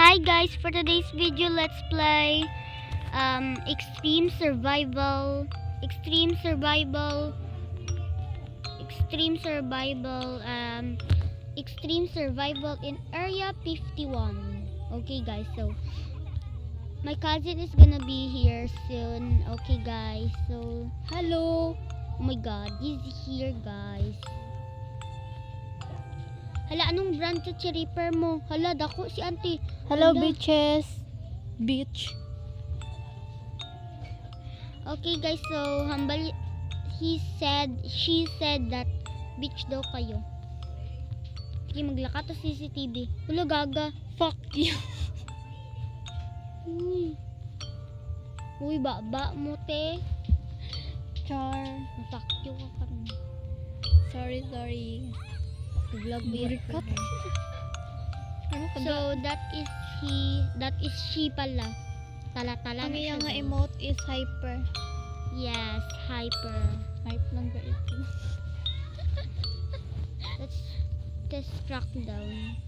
Hi guys, for today's video, let's play extreme survival, extreme survival, extreme survival, extreme survival in Area 51. Okay guys, so my cousin is gonna be here soon. Okay guys, so hello. Oh my god, he's here guys. Hala, anong brand sa Cherryper mo? Hala, dako si auntie. Hello, Hala. bitches. Bitch. Okay guys, so humble, she said that bitch daw kayo. Sige, maglaka to CCTV. Hala, gaga. Fuck you. Uy, baba mo te. Char. Fuck you ka karon. Sorry. Vlog Burikat. So that is she pala. Tala-tala Ang na siya, iyang nga guys. emote is hyper. Yes, hyper. Hype lang ka ito. Let's test crackdown.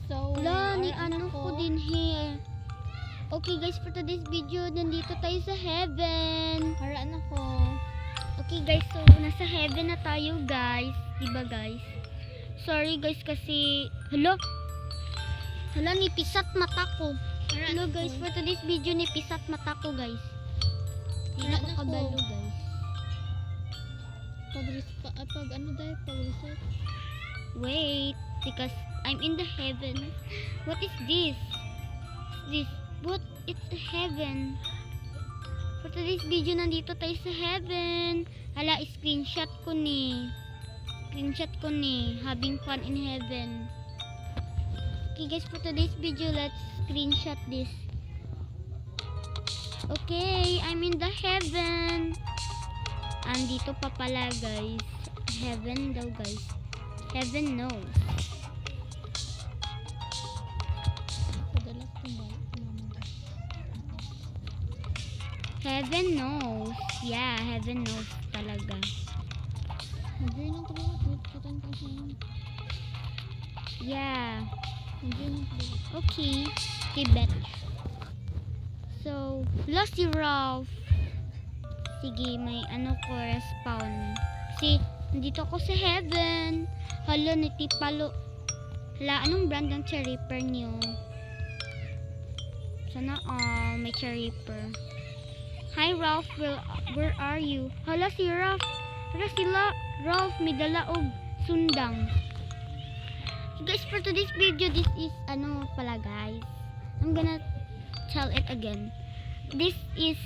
So, Wala, ni ano ko din here. Okay guys, for today's video, nandito tayo sa heaven. Haraan ako. Okay guys, so nasa heaven na tayo guys. Diba guys? Sorry guys kasi, hala, nipisat mata ko. Hello guys, for today's video, nipisat mata ko guys. Hindi na Haraan ako kabalo ako. guys. Pag ano dahil, pag-research. Wait, because I'm in the heaven. What is this? What? It's a heaven. For today's video, nandito tayo sa heaven. Hala, screenshot ko ni. Having fun in heaven. Okay guys, for today's video, let's screenshot this. Okay, I'm in the heaven. Andito pa pala guys. Heaven daw guys. Heaven knows. Padalas kong balik. Heaven knows. Yeah, heaven knows talaga. Mag-join lang ko ba? Katan ko siya. Yeah. Mag-join lang ko ba? Okay. Okay, bet. So, lost si Ralph. Sige, may ano ko respawn. Kasi, nandito ako sa heaven. Hala, natipalo. Hala, anong brand ng Cherryper niyo? Sana all may Cherryper. Hi Ralph, where are you? Hala, si Ralph. Hala, Ralph, may dala og sundang. So guys, for today's video, this is ano pala guys. I'm gonna tell it again. This is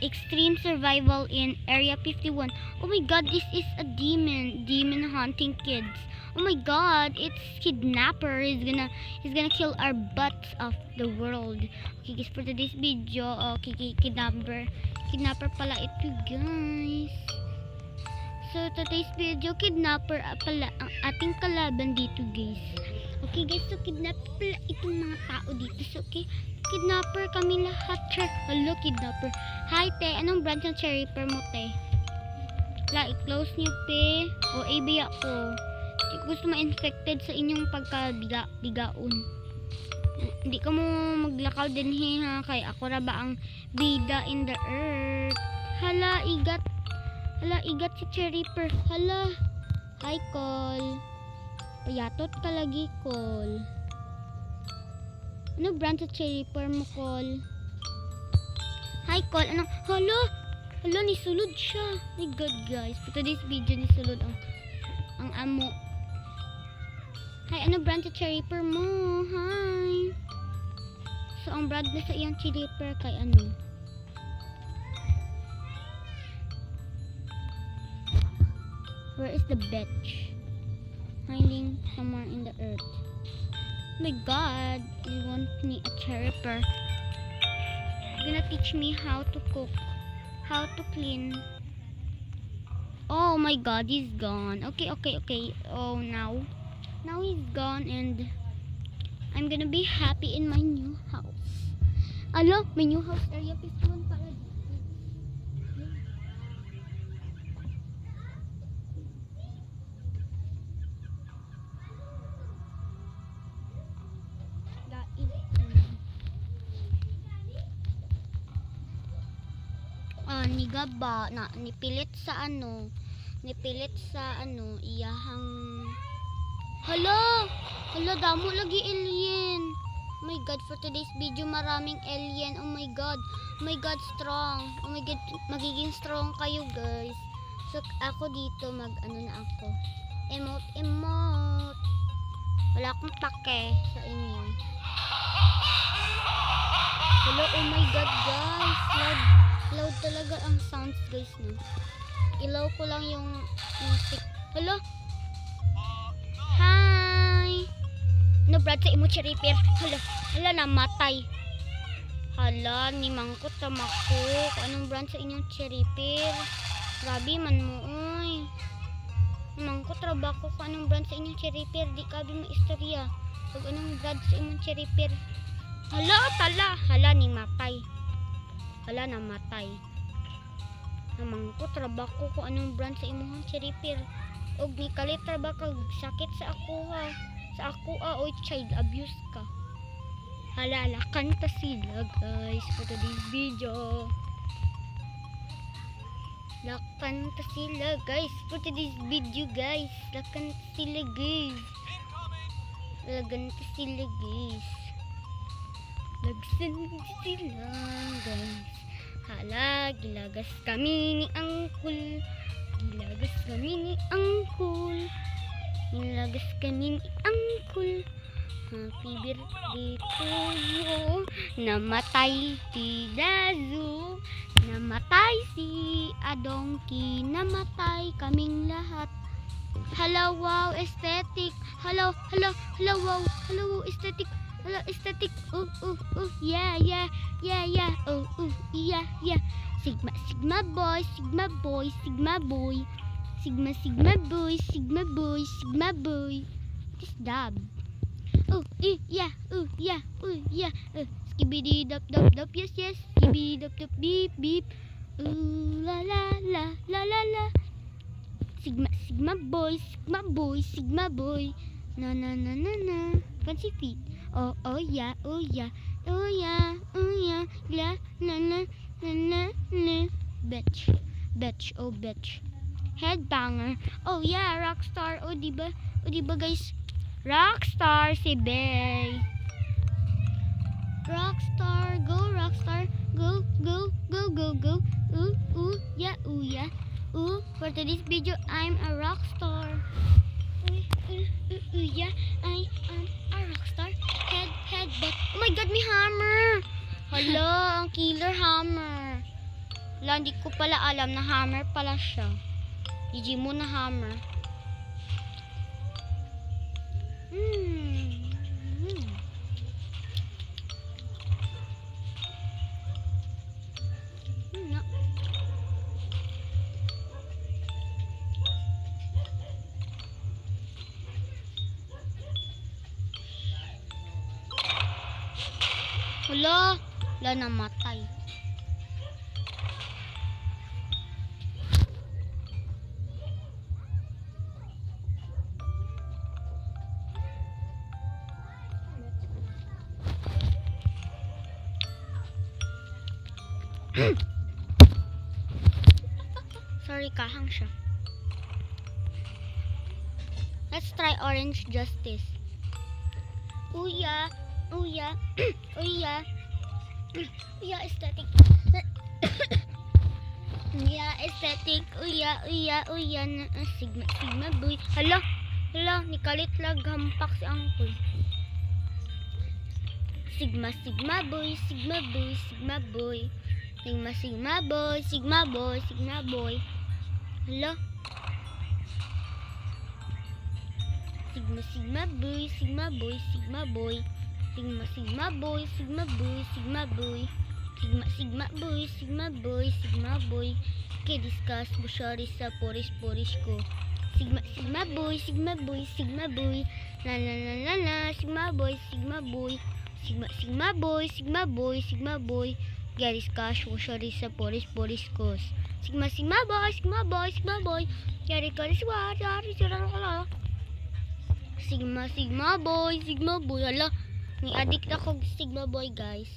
extreme survival in Area 51. Oh my god, this is a demon hunting kids. Oh my god, it's kidnapper. He's gonna kill our butts of the world. Okay guys, for today's video, okay, kidnapper pala ito guys. So today's video, kidnapper pala ang ating kalaban dito guys. Okay guys, so kidnapper pala itong mga tao dito. So okay, kidnapper kami lahat. Hello kidnapper. Hi te, anong brand ng Cherryper mo te? I-close niyo pe. O AB ako. Gusto ma-infected sa inyong pagkabigaon. Hindi ka mo maglakaw din ha, kay ako ra ba ang bida in the earth. Hala, igat si Cherryper. Hala, hi Col. Payatot ka lagi Col. Ano brand sa Cherryper mo Col? Hi Col, ano? Hala, nisulod siya. My god guys, for today's video nisulod ang amo. Hi, ano brand sa Cherryper mo? Hi. So, ang brand na sa iyang Cherryper kay ano? Where is the bitch? Hiding somewhere in the earth. Oh my god, you want me a Cherryper? You're gonna teach me how to cook, how to clean. Oh my god, he's gone. Okay. Oh, now he's gone and I'm gonna be happy in my new house. Alo, my new house Area 51 pala. Guys, ni Gaba na nipilit sa iyahang hala damo lagi alien. Oh my god, for today's video maraming alien. Oh my god, strong. Oh my god, magiging strong kayo guys. So ako dito na ako, emote. Wala akong pake sa inyo. Hello, oh my god guys, loud talaga ang sounds guys no. Ilaw ko lang yung music. Hello, hi. No brad sa imo repair. Hala namatay. Hala ni mangkot sa mako. Anong brand sa inyong repair? Grabe man mo oy. Mangkot ra ba ko anong brand sa inyong repair? Di kabi mo istorya. Pag anong brand sa inyong repair? Hala ni matay. Hala namatay. Mangkot ra ba ko anong brand sa imong repair? Og ni kalit ra ba kag sakit sa ako ha? Sa ako oy child abuse ka. Hala kanta sila guys for today's video. Lakanta sila guys for today's video guys. Lakanta sila guys. Laganta sila guys. Lagsan sila guys. Hala gilagas kami ni Angkol. Gilagas kami ni Angkol. Nilagas kami ni Angkol. Happy birthday to you. Namatay si Dazu. Namatay si Adongki. Namatay kaming lahat. Hala wow aesthetic. Hello wow. Hello aesthetic. Hello aesthetic. Yeah. Oh yeah. Sigma boy. Sigma boy. This dab. Yeah. Skibidi dop. Yes. Skibidi dop beep. La. Sigma boy. Na. Fancy feet. Oh yeah. La na. Bitch. Headbanger. Oh yeah, rockstar. Oh diba guys? Rockstar si Bay. Rockstar, go Rockstar. Go. Yeah. For today's video, I'm a rockstar. Yeah, I am a rockstar. Headbutt. Oh my god, may hammer. Hala, ang killer hammer. Hala, hindi ko pala alam na hammer pala siya. GG mo na hammer. No. Hala, namatay. Sorry, kahang siya. Let's try orange justice. Uya. Aesthetic. Aesthetic. Uya. Sigma boy. Hala, nikalit lag hampak si Angkol. Sigma boy. Sigma boy. Hala. Sigma boy. Okay, discuss busyari sa poris ko. Sigma boy. La. Sigma boy. Okay, discuss busyari sa poris ko. Sigma boy. Yari ka Sigma boy. Hala, ni addict ako Sigma boy guys.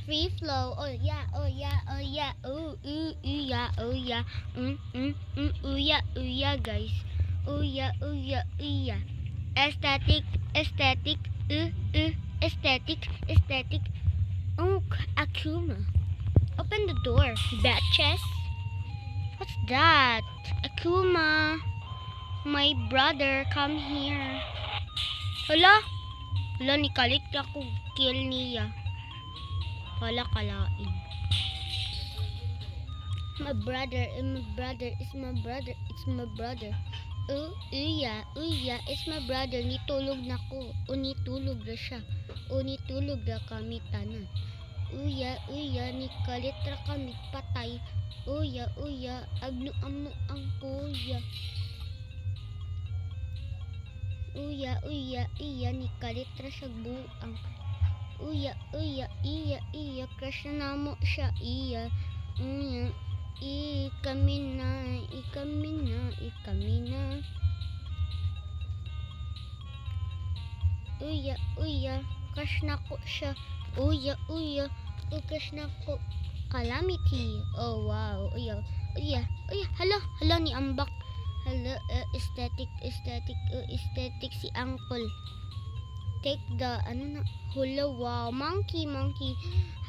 Free flow. Oh yeah, oh yeah, oh yeah. Ooh, ooh, ooh, yeah, oh yeah. Ooh, yeah, guys. Ooh, yeah, ooh, yeah, ooh, yeah. Aesthetic, aesthetic, aesthetic, aesthetic. Oh, Akuma. Open the door, batches. What's that? Akuma. My brother, come here. Hala? Hala, nikalit ako kill niya. Wala kalain. My brother, it's my brother, it's my brother. Uya, it's my brother. Nitulog na ko. O nitulog na siya. O nitulog na kami tanan. Uya, nikalit ra kami patay. Uya, agno ang kuya. Uya, nikalit ra siya buang. Uya, crush na mo siya, iya. Kami na. Uya, crush na ko siya. Uya, crush na ko. Calamity. Oh, wow. Uya, hala ni ambak. Hala, aesthetic si uncle. Take the, hula, wow, monkey.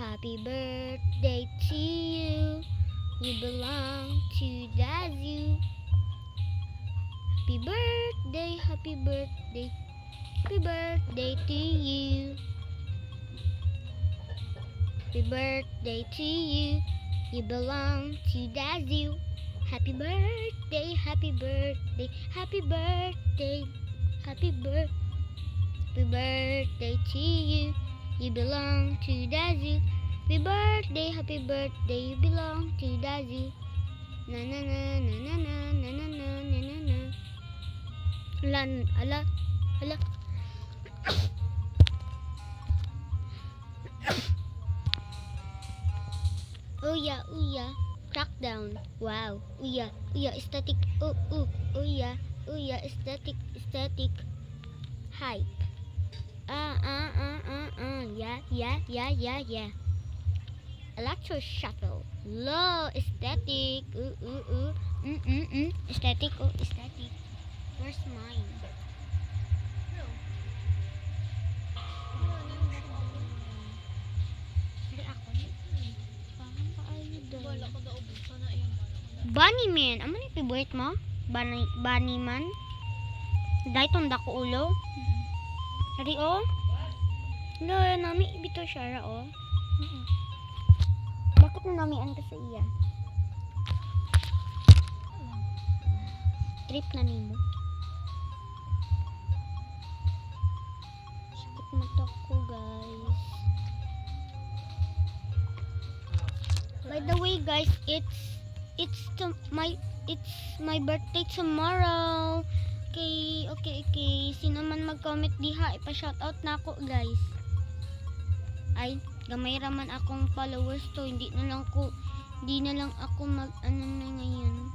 Happy birthday to you. You belong to the zoo. Happy birthday to you. Happy birthday to you. You belong to the zoo. Happy birthday to you. You belong to the zoo. Happy birthday, you belong to the zoo. Na na na na na na na na na na na na. Hala. Uya. Crackdown. Wow. Uya, aesthetic. Uya, aesthetic. Hype. Yeah. Electro shuffle. Low aesthetic. Aesthetic. Where's mine? Hindi ako. Parang kaayo daw. Wala ko daw ubusan na yun. Bunny man. Amo ni favorite mo? Bunny man? Dahil tong dako ulo? Hari oh? No, nami bito siya ra oh. Bakit na nami ang sa iya? Trip na nimo. Sakit mata ko, guys. By the way, guys, it's my birthday tomorrow. Okay. Sino man mag-comment diha, ipa-shoutout na ako, guys. Ay, gamay raman akong followers to. Hindi na lang ako mag-ano na ngayon.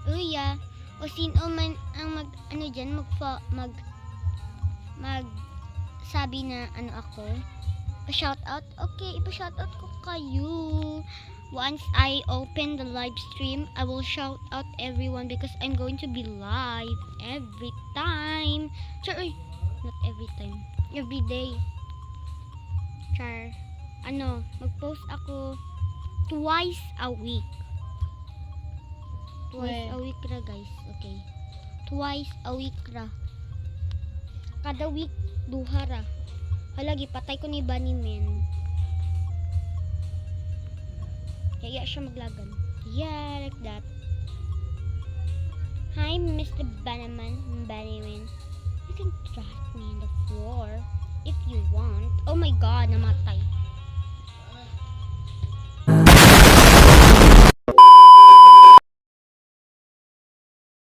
Uya, o sino man ang sabi na ano ako, pa-shoutout. Okay, ipa-shoutout ko kayo. Once I open the live stream, I will shout out everyone because I'm going to be live every time. Char, not every time. Every day. Char, mag-post ako twice a week. Twice a week ra, guys. Okay. Twice a week ra. Kada week, duha ra. Halagi, patay ko ni Bunny Man. Kaya siya maglagan. Yeah, like that. Hi, Mr. Bunnyman. You can trust me on the floor if you want. Oh my God, namatay.